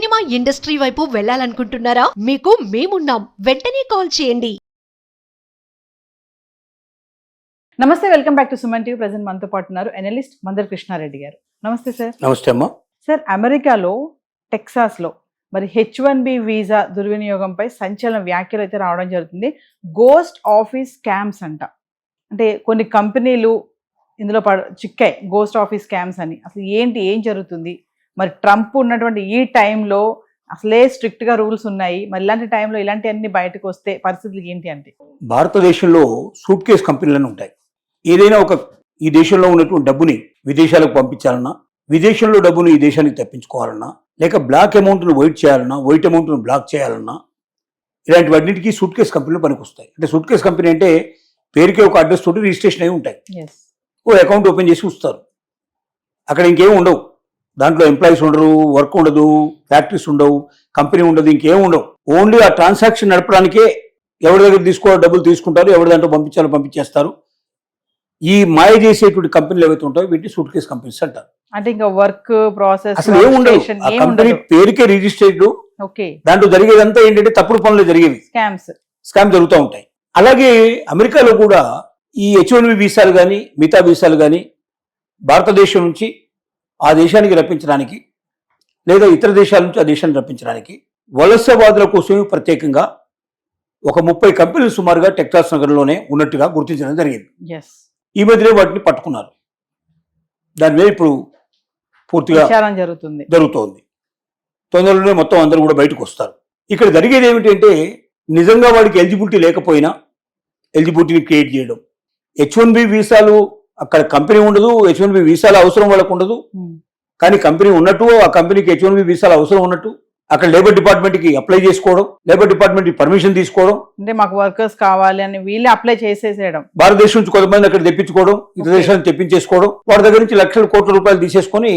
Cinema industry వైపు వెళ్ళాలనుకుంటున్నారా? మీకు మేమున్నాం. వెంటనే కాల్ చేయండి. నమస్తే, welcome back to Suman TV. Present మనతో పాటు ఉన్నారు ఎనలిస్ట్ మందర్ కృష్ణారెడ్డి గారు. నమస్తే సార్. నమస్తే అమ్మా. సార్, అమెరికాలో టెక్సాస్లో మరి H1B వీసా దుర్వినియోగంపై సంచలన వ్యాఖ్యలు అయితే రావడం జరుగుతుంది. గోస్ట్ ఆఫీస్ స్కామ్స్ అంట. అంటే కొన్ని కంపెనీలు ఇందులో చిక్కాయి, గోస్ట్ ఆఫీస్ స్కామ్స్ అని. అసలు ఏం జరుగుతుంది? మరి ట్రంప్ ఉన్నటువంటి ఈ టైంలో అసలే స్ట్రిక్ట్గా రూల్స్ ఉన్నాయి. మరి ఇలాంటి టైంలో ఇలాంటివన్నీ బయటకు వస్తే పరిస్థితులు ఏంటి అంటే? భారతదేశంలో సూట్ కేస్ కంపెనీలను ఉంటాయి. ఏదైనా ఈ దేశంలో ఉన్నటువంటి డబ్బుని విదేశాలకు పంపించాలన్నా, విదేశంలో డబ్బును ఈ దేశానికి తెప్పించుకోవాలన్నా, లేక బ్లాక్ అమౌంట్ను వైట్ చేయాలన్నా, వైట్ అమౌంట్ను బ్లాక్ చేయాలన్నా, ఇలాంటి వాటికి సూట్ కేస్ కంపెనీలు పనికొస్తాయి. అంటే సూట్ కేస్ కంపెనీ అంటే పేరుకే ఒక అడ్రస్ తోటి రిజిస్ట్రేషన్ అయి ఉంటాయి. ఓ అకౌంట్ ఓపెన్ చేసి ఉంచుతారు. అక్కడ ఇంకేం ఉండవు. దాంట్లో ఎంప్లాయీస్ ఉండరు, వర్క్ ఉండదు, ఫ్యాక్టరీస్ ఉండవు, కంపెనీ ఉండదు, ఇంకేం ఉండవు. ఓన్లీ ఆ ట్రాన్సాక్షన్ నడపడానికే ఎవరి దగ్గర డబ్బులు తీసుకుంటారు, ఎవరి దాంట్లో పంపించాలో పంపించేస్తారు. ఈ మాయ చేసేటువంటి కంపెనీలు ఏవైతే ఉంటాయో వీటిని సూట్ కేస్ కంపెనీస్ అంటారు. అంటే ఇంకా వర్క్ ప్రాసెస్ అసలు ఏముండదు. ఆ కంపెనీ పేరుకే రిజిస్టర్డ్. దాంట్లో జరిగేదంతా ఏంటంటే తప్పుడు పనులు జరిగేవి, స్కామ్ జరుగుతూ ఉంటాయి. అలాగే అమెరికాలో కూడా ఈ H1B వీసాలు కానీ మిగతా వీసాలు కానీ భారతదేశం నుంచి ఆ దేశానికి రప్పించడానికి, లేదా ఇతర దేశాల నుంచి ఆ దేశాన్ని రప్పించడానికి వలసవాదుల కోసమే ప్రత్యేకంగా ఒక 30 కంపెనీలు సుమారుగా టెక్సాస్ నగరంలోనే ఉన్నట్టుగా గుర్తించడం జరిగింది. ఈ మధ్యనే వాటిని పట్టుకున్నారు. దాని మీద ఇప్పుడు పూర్తిగా జరుగుతోంది. తొందరలోనే మొత్తం అందరూ కూడా బయటకు వస్తారు. ఇక్కడ జరిగేది ఏమిటంటే, నిజంగా వాడికి ఎలిజిబిలిటీ లేకపోయినా ఎలిజిబిలిటీని క్రియేట్ చేయడం. H1B వీసాలు అక్కడ కంపెనీ ఉండదు, H1B వీసాల అవసరం వాళ్ళకు ఉండదు. కానీ కంపెనీ ఉన్నట్టు, ఆ కంపెనీకి H1B వీసాల అవసరం ఉన్నట్టు అక్కడ లేబర్ డిపార్ట్మెంట్ కి అప్లై చేసుకోవడం, లేబర్ డిపార్ట్మెంట్ పర్మిషన్ తీసుకోవడం, అంటే మాకు వర్కర్స్ కావాలి అని వీళ్ళే అప్లై చేసేసేయడం, భారతదేశం నుంచి కొంతమంది అక్కడ తెప్పించుకోవడం, ఇతర దేశాలను తెప్పించేసుకోవడం, వాడి దగ్గర నుంచి లక్షల కోట్ల రూపాయలు తీసేసుకొని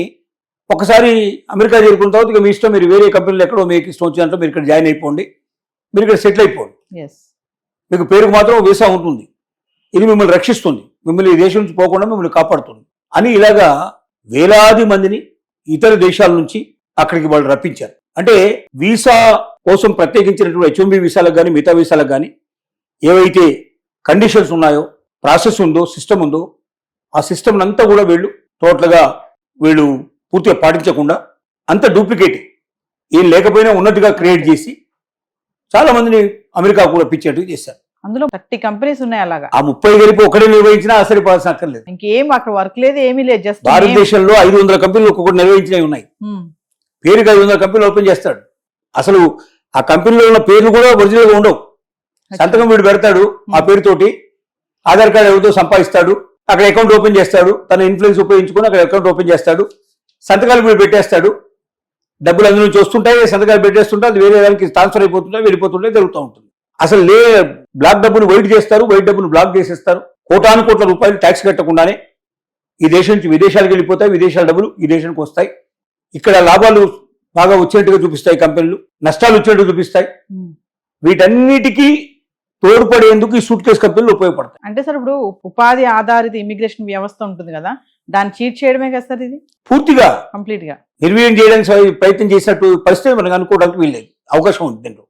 ఒకసారి అమెరికా చేరుకున్న తర్వాత ఇక మీ ఇష్టం, మీరు వేరే కంపెనీలు ఎక్కడో మీకు ఇష్టం వచ్చినంత మీరు ఇక్కడ జాయిన్ అయిపోండి, మీరు ఇక్కడ సెటిల్ అయిపోండి, మీకు పేరుకు మాత్రం వీసా ఉంటుంది, ఇది మిమ్మల్ని రక్షిస్తుంది, మిమ్మల్ని ఈ దేశం నుంచి పోకుండా మిమ్మల్ని కాపాడుతుంది అని ఇలాగా వేలాది మందిని ఇతర దేశాల నుంచి అక్కడికి వాళ్ళు రప్పించారు. అంటే వీసా కోసం ప్రత్యేకించినటువంటి H1B వీసాలకు కానీ మిగతా వీసాలకు కానీ ఏవైతే కండిషన్స్ ఉన్నాయో, ప్రాసెస్ ఉందో, సిస్టమ్ ఉందో, ఆ సిస్టమ్ అంతా కూడా వీళ్ళు పూర్తిగా పాటించకుండా అంత డూప్లికేట్, ఏం లేకపోయినా ఉన్నట్టుగా క్రియేట్ చేసి చాలా మందిని అమెరికా కూడా పిచ్చేట్టు చేశారు. అందులో 30 కంపెనీస్ ఉన్నాయి. అలాగా ఆ 30 కలిపి ఒకటే నిర్వహించినా ఆశ్చర్యపోవాల్సిన అక్కర్లేదు. ఇంకేం అక్కడ వర్క్ లేదు, ఏమీ లేదు. జస్ట్ భారతదేశంలో 500 కంపెనీలు ఒక్కొక్కటి నిర్వహించినవి ఉన్నాయి. పేరుకి 500 కంపెనీలు ఓపెన్ చేస్తాడు. అసలు ఆ కంపెనీలో ఉన్న పేర్లు కూడా ఒరిజినల్ గా ఉండవు. సంతకం వీడు పెడతాడు, ఆ పేరుతోటి ఆధార్ కార్డు ఎవరితో సంపాదిస్తాడు, అక్కడ అకౌంట్ ఓపెన్ చేస్తాడు, తన ఇన్ఫ్లుయెన్స్ ఉపయోగించుకొని అక్కడ అకౌంట్ ఓపెన్ చేస్తాడు, సంతకాలు వీడు పెట్టేస్తాడు, డబ్బులు అందులో నుంచి వస్తుంటాయి, సంతకాలు పెట్టేస్తుంటాయి, అది వేరే దానికి ట్రాన్స్ఫర్ అయిపోతుంటాయి, వెళ్ళిపోతుంటాయి, జరుగుతూ ఉంటుంది. అసలు బ్లాక్ డబ్బును వైట్ చేస్తారు, వైట్ డబ్బును బ్లాక్ చేసేస్తారు. కోటాను కోట్ల రూపాయలు ట్యాక్స్ కట్టకుండానే ఈ దేశం నుంచి విదేశాలకు వెళ్ళిపోతాయి, విదేశాల డబ్బులు ఈ దేశానికి వస్తాయి. ఇక్కడ లాభాలు బాగా వచ్చినట్టుగా చూపిస్తాయి కంపెనీలు, నష్టాలు వచ్చినట్టుగా చూపిస్తాయి. వీటన్నిటికీ తోడ్పడేందుకు ఈ సూట్ కేసు కంపెనీలు ఉపయోగపడతాయి. అంటే సార్, ఇప్పుడు ఉపాధి ఆధారిత ఇమిగ్రేషన్ వ్యవస్థ ఉంటుంది కదా, దాన్ని చీట్ చేయడమే కదా సార్ ఇది? పూర్తిగా కంప్లీట్ గా నిర్వీర్యం చేయడానికి ప్రయత్నం చేసినట్టు పరిస్థితి మనకు అనుకోవడానికి వీల్లేదు, అవకాశం ఉంది దీంట్లో.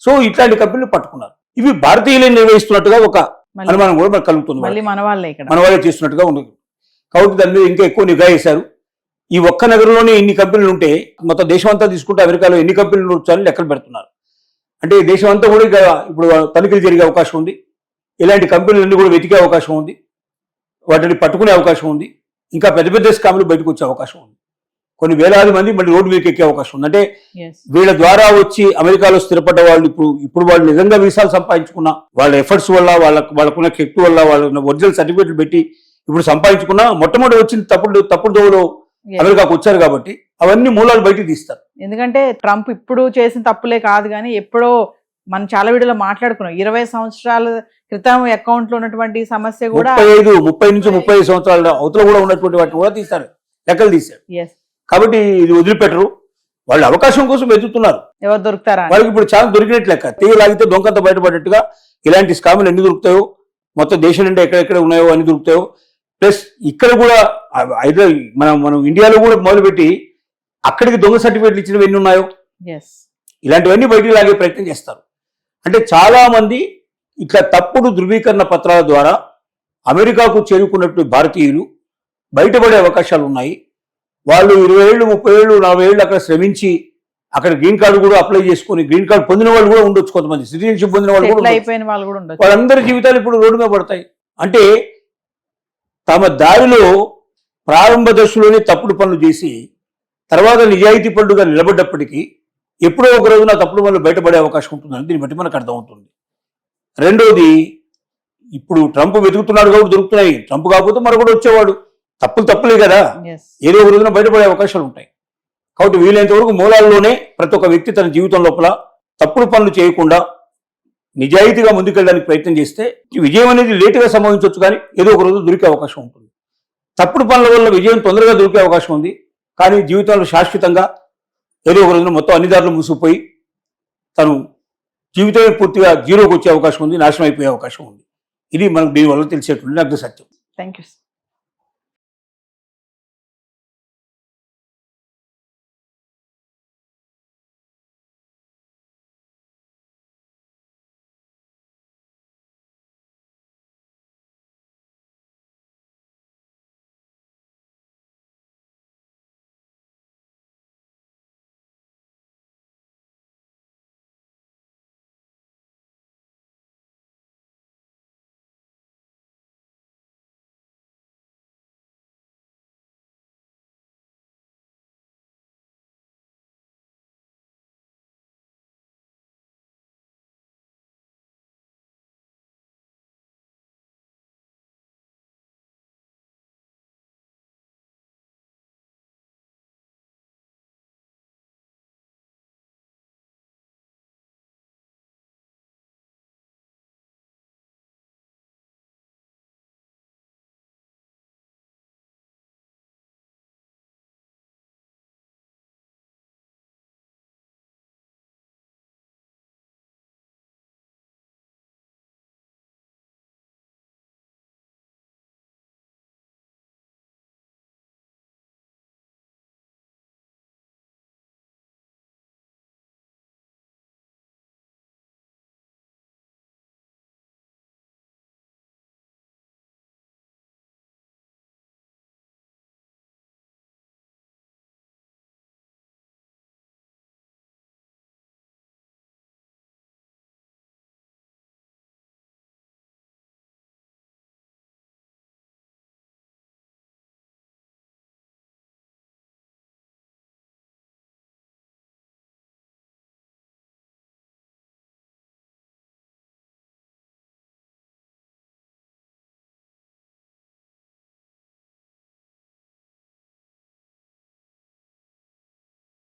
సో ఇట్లాంటి కంపెనీలు పట్టుకున్నారు. ఇవి భారతీయులే నిర్వహిస్తున్నట్టుగా ఒక అనుమానం కూడా మనకు కలుగుతుంది. మన వాళ్ళే చేస్తున్నట్టుగా ఉండదు. కాబట్టి దాని మీద ఇంకా ఎక్కువ నిఘా వేశారు. ఈ ఒక్క నగరంలోనే ఇన్ని కంపెనీలు ఉంటే మొత్తం దేశం అంతా తీసుకుంటే అమెరికాలో ఎన్ని కంపెనీలు వచ్చాయని లెక్కలు పెడుతున్నారు. అంటే దేశం అంతా కూడా ఇప్పుడు తనిఖీలు జరిగే అవకాశం ఉంది. ఇలాంటి కంపెనీలన్నీ కూడా వెతికే అవకాశం ఉంది, వాటిని పట్టుకునే అవకాశం ఉంది. ఇంకా పెద్ద పెద్ద స్కామ్లు బయటకు వచ్చే అవకాశం ఉంది. కొన్ని వేలాది మంది మళ్ళీ రోడ్డు మీదకి ఎక్కే అవకాశం ఉంది. అంటే వీళ్ళ ద్వారా వచ్చి అమెరికాలో స్థిరపడ్డ వాళ్ళు ఇప్పుడు వాళ్ళు నిజంగా వీసాలు సంపాదించుకున్న వాళ్ళ ఎఫర్ట్స్ వల్ల, వాళ్ళకున్న శక్తి వల్ల, వాళ్ళ ఒరిజినల్ సర్టిఫికేట్లు పెట్టి ఇప్పుడు సంపాదించుకున్న మొట్టమొదటి వచ్చిన తప్పుడు దోవలో అమెరికాకు వచ్చారు కాబట్టి అవన్నీ మూలాలు బయటకు తీస్తారు. ఎందుకంటే ట్రంప్ ఇప్పుడు చేసిన తప్పులే కాదు, కానీ ఎప్పుడో మనం చాలా వీడియోలో మాట్లాడుకున్నాం, 20 సంవత్సరాల క్రితం అకౌంట్ లో ఉన్నటువంటి సమస్య కూడా 30 నుంచి 35 సంవత్సరాల అవతల కూడా ఉన్నటువంటి వాటిని కూడా తీస్తారు, లెక్కలు తీశారు. కాబట్టి ఇది వదిలిపెట్టరు. వాళ్ళు అవకాశం కోసం వెతుకుతున్నారు, ఎవరు దొరుకుతారా. వాళ్ళకి ఇప్పుడు చాలా దొరికినట్లు లెక్క. తీగలాగితే దొంగంత బయటపడేట్టుగా ఇలాంటి స్కాములు ఎన్ని దొరుకుతాయో, మొత్తం దేశం నుండి ఎక్కడెక్కడ ఉన్నాయో అన్ని దొరుకుతాయో. ప్లస్ ఇక్కడ కూడా మనం ఇండియాలో కూడా మొదలుపెట్టి అక్కడికి దొంగ సర్టిఫికేట్లు ఇచ్చినవి ఎన్ని ఉన్నాయో ఎస్. ఇలాంటివన్నీ బయటికి లాగే ప్రయత్నం చేస్తారు. అంటే చాలా మంది ఇట్లా తప్పుడు ధృవీకరణ పత్రాల ద్వారా అమెరికాకు చేరుకున్నట్టు భారతీయులు బయటపడే అవకాశాలు ఉన్నాయి. వాళ్ళు 20 ఏళ్ళు 30 ఏళ్ళు 40 ఏళ్ళు అక్కడ శ్రమించి అక్కడ గ్రీన్ కార్డు కూడా అప్లై చేసుకుని గ్రీన్ కార్డు పొందిన వాళ్ళు కూడా ఉండొచ్చు, కొంతమంది సిటిజన్షిప్ పొందిన వాళ్ళు కూడా సెటిల్ ఉండొచ్చు. అయిపోయిన వాళ్ళు కూడా ఉండొచ్చు. వాళ్ళందరి జీవితాలు ఇప్పుడు రోడ్డు మీద పడతాయి. అంటే తమ దారిలో ప్రారంభ దశలోనే తప్పుడు పనులు చేసి తర్వాత నిజాయితీ పనులుగా నిలబడ్డప్పటికీ ఎప్పుడో ఒక రోజున తప్పుడు పనులు బయటపడే అవకాశం ఉంటుందని దీన్ని బట్టి మనకు అర్థమవుతుంది. రెండోది, ఇప్పుడు ట్రంప్ వెతుకుతున్నాడు కాబట్టి దొరుకుతున్నాయి. ట్రంప్ కాకపోతే మరొకటి వచ్చేవాడు. తప్పులే కదా, ఎస్. ఏదో ఒక రోజున బయటపడే అవకాశాలు ఉంటాయి. కాబట్టి వీలైనంత వరకు మూలాల్లోనే ప్రతి ఒక్క వ్యక్తి తన జీవితం లోపల తప్పుడు పనులు చేయకుండా నిజాయితీగా ముందుకెళ్ళడానికి ప్రయత్నం చేస్తే విజయం అనేది లేటుగా సంభవించవచ్చు, కానీ ఏదో ఒక రోజు దొరికే అవకాశం ఉంటుంది. తప్పుడు పనుల వల్ల విజయం తొందరగా దొరికే అవకాశం ఉంది, కానీ జీవితంలో శాశ్వతంగా ఏదో ఒక రోజున మొత్తం అన్ని దారులు మూసుకుపోయి తను జీవితమే పూర్తిగా జీరోకి వచ్చే అవకాశం ఉంది, నాశనం అయిపోయే అవకాశం ఉంది. ఇది మనకు దీనివల్ల తెలిసేటువంటి నాకు సత్యం. Thank you.